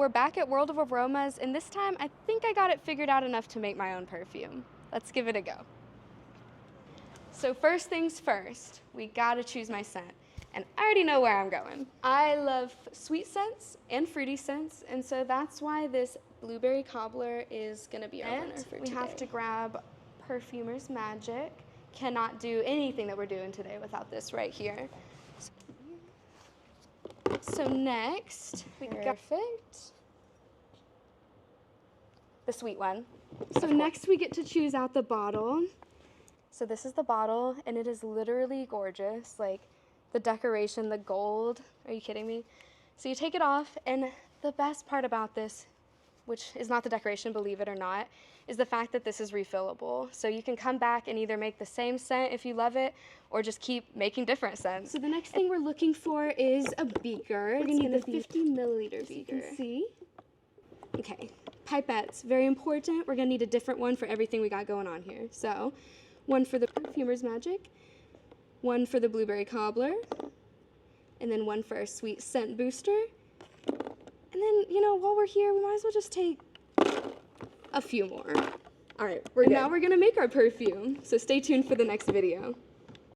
we're back at World of Aromas, and this time I think I got it figured out enough to make my own perfume. Let's give it a go. So first things first, we gotta choose my scent. And I already know where I'm going. I love sweet scents and fruity scents, and so that's why this blueberry cobbler is gonna be our winner for today. We have to grab Perfumer's Magic. Cannot do anything that we're doing today without this right here. So next, we got the sweet one. So next we get to choose out the bottle. So this is the bottle, and it is literally gorgeous. Like the decoration, the gold. Are you kidding me? So you take it off, and the best part about this, which is not the decoration, believe it or not, is the fact that this is refillable. So you can come back and either make the same scent if you love it, or just keep making different scents. So the next thing we're looking for is a beaker. We're gonna need the 50 milliliter beaker. You can see. Okay, pipettes, very important. We're gonna need a different one for everything we got going on here. So, one for the Perfumer's Magic, one for the blueberry cobbler, and then one for our sweet scent booster. And then, you know, while we're here, we might as well just take a few more. All right, now we're gonna make our perfume, so stay tuned for the next video.